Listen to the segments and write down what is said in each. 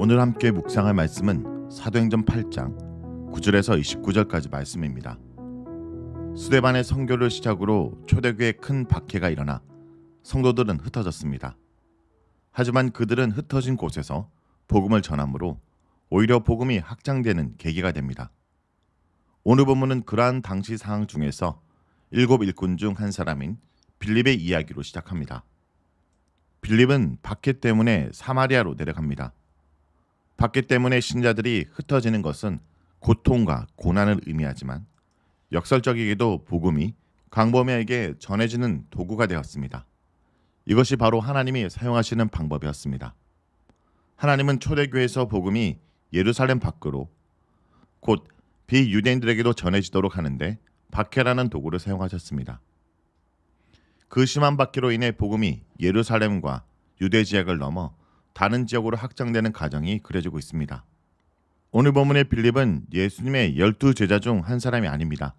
오늘 함께 묵상할 말씀은 사도행전 8장 9절에서 29절까지 말씀입니다. 스데반의 선교를 시작으로 초대교회에 큰 박해가 일어나 성도들은 흩어졌습니다. 하지만 그들은 흩어진 곳에서 복음을 전함으로 오히려 복음이 확장되는 계기가 됩니다. 오늘 본문은 그러한 당시 상황 중에서 7 일꾼 중 한 사람인 빌립의 이야기로 시작합니다. 빌립은 박해 때문에 사마리아로 내려갑니다. 박해 때문에 신자들이 흩어지는 것은 고통과 고난을 의미하지만 역설적이게도 복음이 강범회에게 전해지는 도구가 되었습니다. 이것이 바로 하나님이 사용하시는 방법이었습니다. 하나님은 초대교회에서 복음이 예루살렘 밖으로 곧 비유대인들에게도 전해지도록 하는데 박해라는 도구를 사용하셨습니다. 그 심한 박해로 인해 복음이 예루살렘과 유대 지역을 넘어 다른 지역으로 확장되는 과정이 그려지고 있습니다. 오늘 본문의 빌립은 예수님의 12제자 중 한 사람이 아닙니다.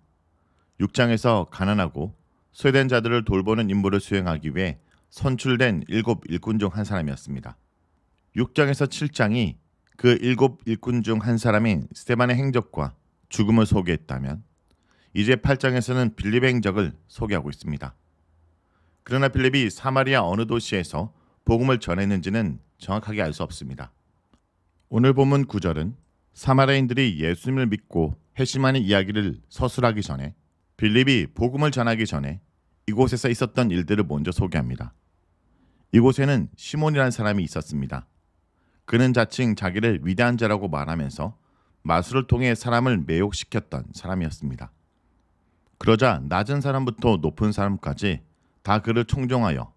6장에서 가난하고 소외된 자들을 돌보는 임무를 수행하기 위해 선출된 7 일꾼 중 한 사람이었습니다. 6장에서 7장이 그 7 일꾼 중 한 사람인 스데반의 행적과 죽음을 소개했다면 이제 8장에서는 빌립의 행적을 소개하고 있습니다. 그러나 빌립이 사마리아 어느 도시에서 복음을 전했는지는 정확하게 알 수 없습니다. 오늘 본문 9절은 사마리아인들이 예수님을 믿고 회심하는 이야기를 서술하기 전에 빌립이 복음을 전하기 전에 이곳에서 있었던 일들을 먼저 소개합니다. 이곳에는 시몬이라는 사람이 있었습니다. 그는 자칭 자기를 위대한 자라고 말하면서 마술을 통해 사람을 매혹시켰던 사람이었습니다. 그러자 낮은 사람부터 높은 사람까지 다 그를 총종하여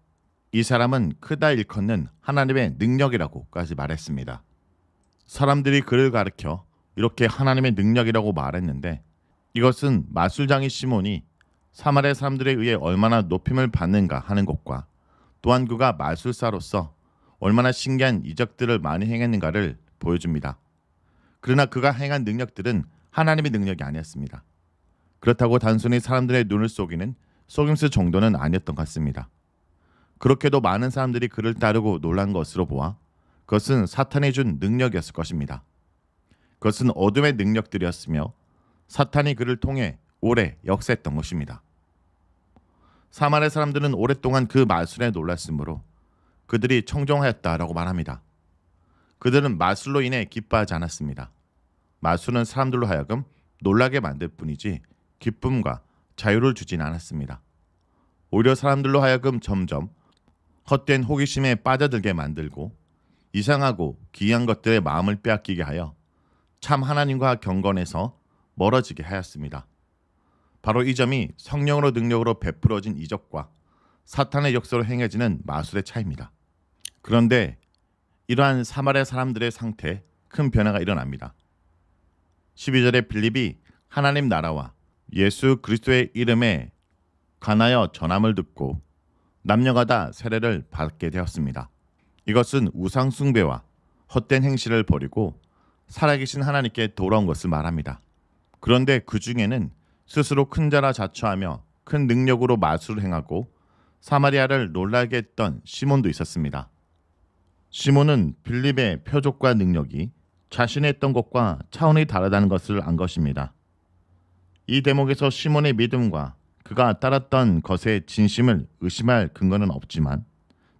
이 사람은 크다 일컫는 하나님의 능력이라고까지 말했습니다. 사람들이 그를 가리켜 이렇게 하나님의 능력이라고 말했는데 이것은 마술장이 시몬이 사마리아 사람들에 의해 얼마나 높임을 받는가 하는 것과 또한 그가 마술사로서 얼마나 신기한 이적들을 많이 행했는가를 보여줍니다. 그러나 그가 행한 능력들은 하나님의 능력이 아니었습니다. 그렇다고 단순히 사람들의 눈을 속이는 속임수 정도는 아니었던 것 같습니다. 그렇게도 많은 사람들이 그를 따르고 놀란 것으로 보아 그것은 사탄이 준 능력이었을 것입니다. 그것은 어둠의 능력들이었으며 사탄이 그를 통해 오래 역사했던 것입니다. 사마리아 사람들은 오랫동안 그 마술에 놀랐으므로 그들이 청종하였다라고 말합니다. 그들은 마술로 인해 기뻐하지 않았습니다. 마술은 사람들로 하여금 놀라게 만들 뿐이지 기쁨과 자유를 주진 않았습니다. 오히려 사람들로 하여금 점점 헛된 호기심에 빠져들게 만들고 이상하고 기이한 것들의 마음을 빼앗기게 하여 참 하나님과 경건에서 멀어지게 하였습니다. 바로 이 점이 성령으로 능력으로 베풀어진 이적과 사탄의 역사로 행해지는 마술의 차이입니다. 그런데 이러한 사마리아 사람들의 상태에 큰 변화가 일어납니다. 12절에 빌립이 하나님 나라와 예수 그리스도의 이름에 관하여 전함을 듣고 남녀가 다 세례를 받게 되었습니다. 이것은 우상 숭배와 헛된 행실을 버리고 살아계신 하나님께 돌아온 것을 말합니다. 그런데 그 중에는 스스로 큰 자라 자처하며 큰 능력으로 마술을 행하고 사마리아를 놀라게 했던 시몬도 있었습니다. 시몬은 빌립의 표적과 능력이 자신이 했던 것과 차원이 다르다는 것을 안 것입니다. 이 대목에서 시몬의 믿음과 그가 따랐던 것의 진심을 의심할 근거는 없지만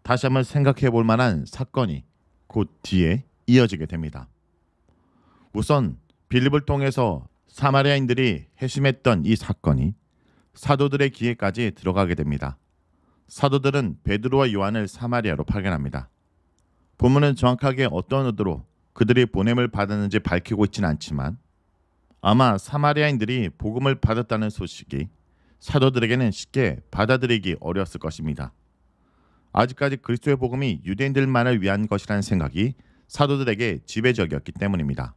다시 한번 생각해 볼 만한 사건이 곧 뒤에 이어지게 됩니다. 우선 빌립을 통해서 사마리아인들이 회심했던 이 사건이 사도들의 귀에까지 들어가게 됩니다. 사도들은 베드로와 요한을 사마리아로 파견합니다. 본문은 정확하게 어떤 의도로 그들이 보냄을 받았는지 밝히고 있지는 않지만 아마 사마리아인들이 복음을 받았다는 소식이 사도들에게는 쉽게 받아들이기 어려웠을 것입니다. 아직까지 그리스도의 복음이 유대인들만을 위한 것이라는 생각이 사도들에게 지배적이었기 때문입니다.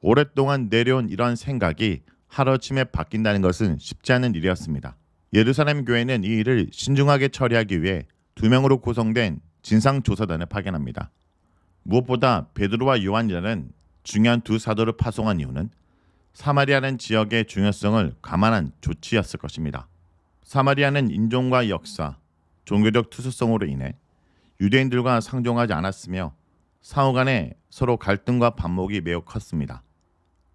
오랫동안 내려온 이러한 생각이 하루아침에 바뀐다는 것은 쉽지 않은 일이었습니다. 예루살렘 교회는 이 일을 신중하게 처리하기 위해 2명으로 구성된 진상조사단을 파견합니다. 무엇보다 베드로와 요한이라는 중요한 두 사도를 파송한 이유는 사마리아는 지역의 중요성을 감안한 조치였을 것입니다. 사마리아는 인종과 역사, 종교적 투수성으로 인해 유대인들과 상종하지 않았으며 상호 간에 서로 갈등과 반목이 매우 컸습니다.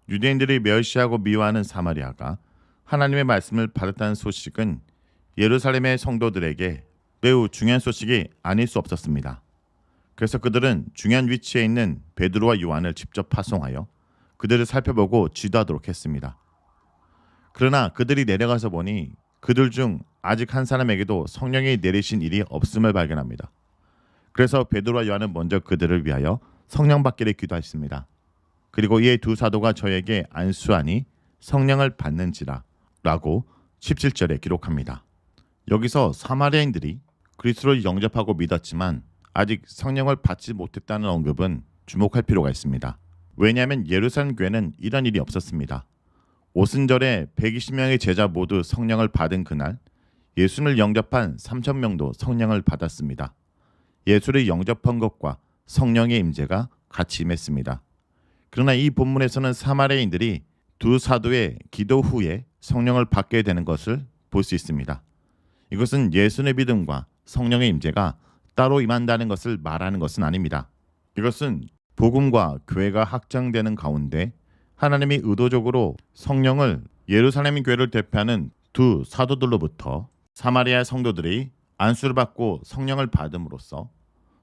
유대인들이 멸시하고 미워하는 사마리아가 하나님의 말씀을 받았다는 소식은 예루살렘의 성도들에게 매우 중요한 소식이 아닐 수 없었습니다. 그래서 그들은 중요한 위치에 있는 베드로와 요한을 직접 파송하여 그들을 살펴보고 지도하도록 했습니다. 그러나 그들이 내려가서 보니 그들 중 아직 한 사람에게도 성령이 내리신 일이 없음을 발견합니다. 그래서 베드로와 요한은 먼저 그들을 위하여 성령 받기를 기도했습니다. 그리고 이에 두 사도가 저에게 안수하니 성령을 받는지라 라고 17절에 기록합니다. 여기서 사마리아인들이 그리스도를 영접하고 믿었지만 아직 성령을 받지 못했다는 언급은 주목할 필요가 있습니다. 왜냐하면 예루살렘 교회는 이런 일이 없었습니다. 오순절에 120명의 제자 모두 성령을 받은 그날 예수를 영접한 3,000명도 성령을 받았습니다. 예수를 영접한 것과 성령의 임재가 같이 임했습니다. 그러나 이 본문에서는 사마리아인들이 두 사도의 기도 후에 성령을 받게 되는 것을 볼 수 있습니다. 이것은 예수의 믿음과 성령의 임재가 따로 임한다는 것을 말하는 것은 아닙니다. 이것은 복음과 교회가 확장되는 가운데 하나님이 의도적으로 성령을 예루살렘 교회를 대표하는 두 사도들로부터 사마리아 성도들이 안수를 받고 성령을 받음으로써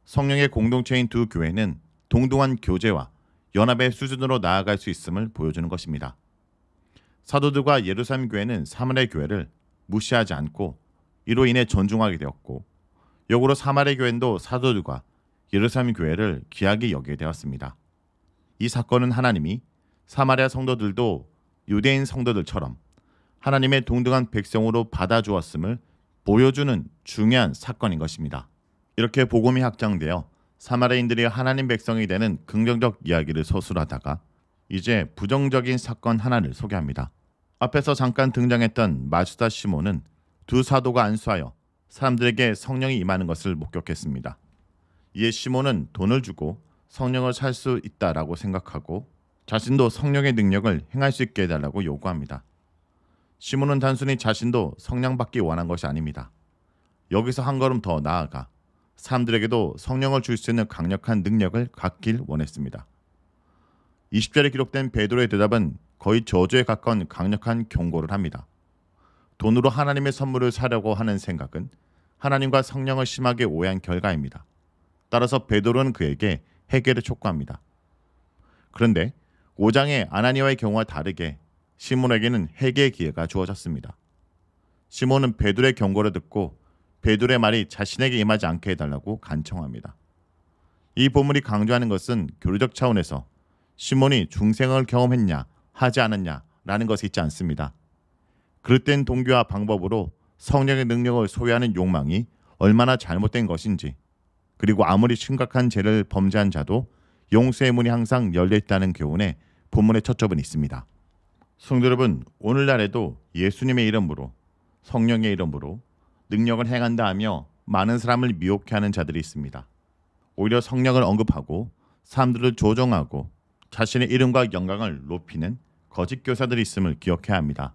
성령의 공동체인 두 교회는 동등한 교제와 연합의 수준으로 나아갈 수 있음을 보여주는 것입니다. 사도들과 예루살렘 교회는 사마리아 교회를 무시하지 않고 이로 인해 존중하게 되었고 역으로 사마리아 교회도 사도들과 예루살렘 교회를 귀하게 여기게 되었습니다. 이 사건은 하나님이 사마리아 성도들도 유대인 성도들처럼 하나님의 동등한 백성으로 받아주었음을 보여주는 중요한 사건인 것입니다. 이렇게 복음이 확장되어 사마리아인들이 하나님 백성이 되는 긍정적 이야기를 서술하다가 이제 부정적인 사건 하나를 소개합니다. 앞에서 잠깐 등장했던 마주다 시몬은 두 사도가 안수하여 사람들에게 성령이 임하는 것을 목격했습니다. 이에 시몬은 돈을 주고 성령을 살 수 있다라고 생각하고 자신도 성령의 능력을 행할 수 있게 해달라고 요구합니다. 시몬은 단순히 자신도 성령 받기 원한 것이 아닙니다. 여기서 한 걸음 더 나아가 사람들에게도 성령을 줄 수 있는 강력한 능력을 갖길 원했습니다. 20절에 기록된 베드로의 대답은 거의 저주에 가까운 강력한 경고를 합니다. 돈으로 하나님의 선물을 사려고 하는 생각은 하나님과 성령을 심하게 오해한 결과입니다. 따라서 베드로는 그에게 회개를 촉구합니다. 그런데 5장의 아나니아의 경우와 다르게 시몬에게는 회개의 기회가 주어졌습니다. 시몬은 베드로의 경고를 듣고 베드로의 말이 자신에게 임하지 않게 해달라고 간청합니다. 이 본문이 강조하는 것은 교리적 차원에서 시몬이 중생을 경험했냐 하지 않았냐라는 것이 있지 않습니다. 그릇된 동기와 방법으로 성령의 능력을 소유하는 욕망이 얼마나 잘못된 것인지, 그리고 아무리 심각한 죄를 범죄한 자도 용서의 문이 항상 열려있다는 교훈에 본문의 초점은 있습니다. 성도 여러분, 오늘날에도 예수님의 이름으로 성령의 이름으로 능력을 행한다 하며 많은 사람을 미혹해 하는 자들이 있습니다. 오히려 성령을 언급하고 사람들을 조종하고 자신의 이름과 영광을 높이는 거짓 교사들이 있음을 기억해야 합니다.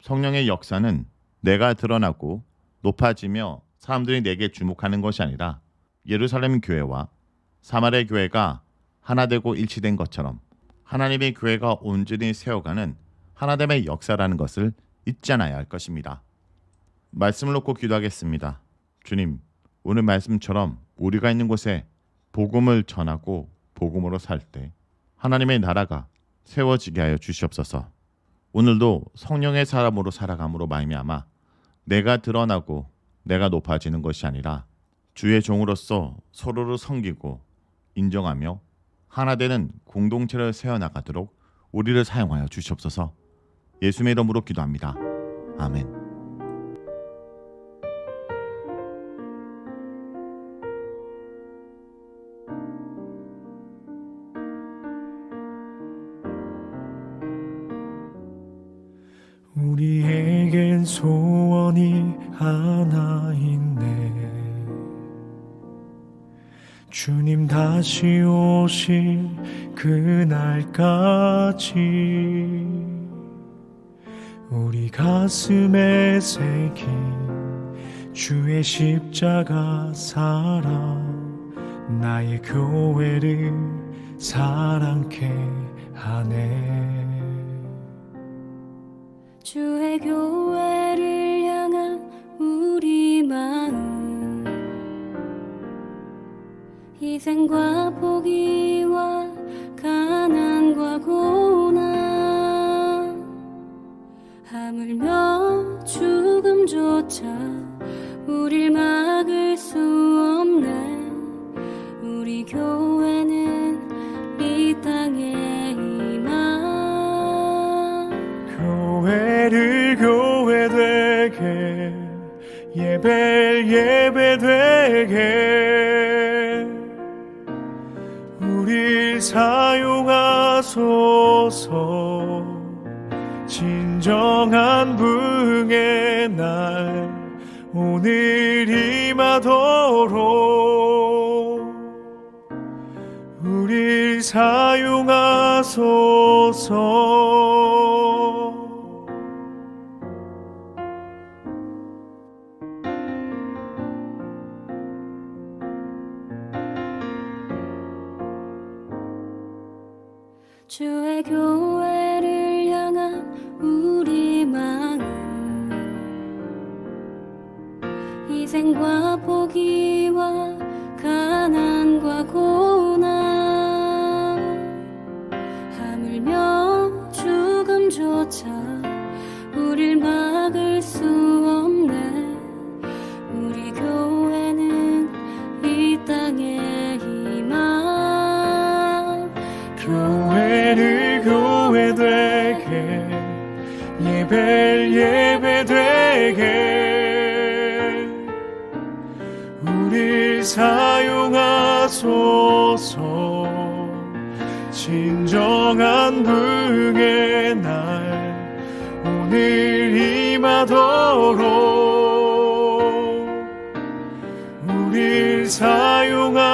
성령의 역사는 내가 드러나고 높아지며 사람들이 내게 주목하는 것이 아니라 예루살렘 교회와 사마리아 교회가 하나 되고 일치된 것처럼 하나님의 교회가 온전히 세워가는 하나됨의 역사라는 것을 잊지 않아야 할 것입니다. 말씀을 놓고 기도하겠습니다. 주님, 오늘 말씀처럼 우리가 있는 곳에 복음을 전하고 복음으로 살 때 하나님의 나라가 세워지게 하여 주시옵소서. 오늘도 성령의 사람으로 살아감으로 말미암아 내가 드러나고 내가 높아지는 것이 아니라 주의 종으로서 서로를 섬기고 인정하며 하나 되는 공동체를 세워나가도록 우리를 사용하여 주시옵소서. 예수의 이름으로 기도합니다. 아멘. 우리에겐 소원이 하나 있네. 주님 다시 오실 그날까지 우리 가슴에 새긴 주의 십자가 사랑 나의 교회를 사랑케 하네. 주의 교회를 향한 우리 마음, 희생과 포기와 가난과 고난, 하물며 죽음조차 우릴 막을 수 없네. 우리 교회는 이 땅에 임한 교회를 교회되게, 예배를 예배되게 우릴 사용하소서. 진정한 부흥의 날 오늘 임하도록 우릴 사용하소서. 주의 교회를 향한 우리 마음, 희생과 포기와 가난과 고난, 하물며 죽음조차 우릴 막을 수 없네. 우리 교회는 이 땅에 임한 교회를 교회되게, 예배를 예배되게 우릴 사용하소서. 진정한 부흥의 날 오늘 임하도록 우릴 사용하소서.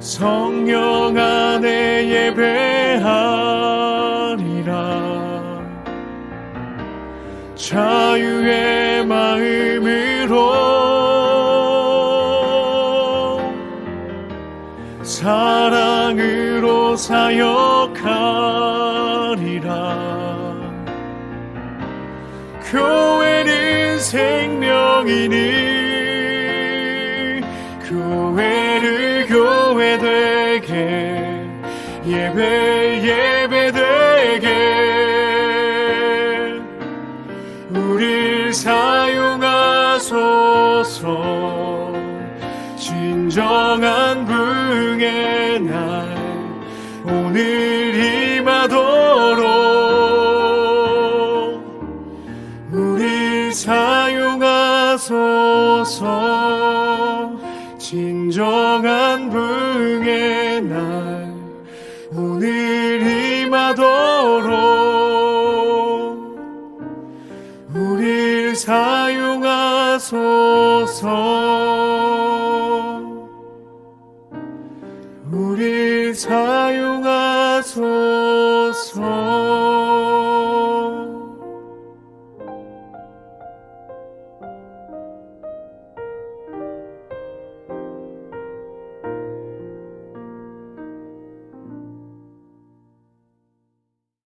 성령 안에 예배하리라. 자유의 마음으로 사랑으로 사역하리라. 교회는 생명이니 교회를 교회되게, 예배 예배되게 우릴 사용하소서. 진정한 부흥의 날 오늘 임하도록 우릴 사용하소서. 진정한 부흥의 날 오늘 임하도록 우릴 사용하소서.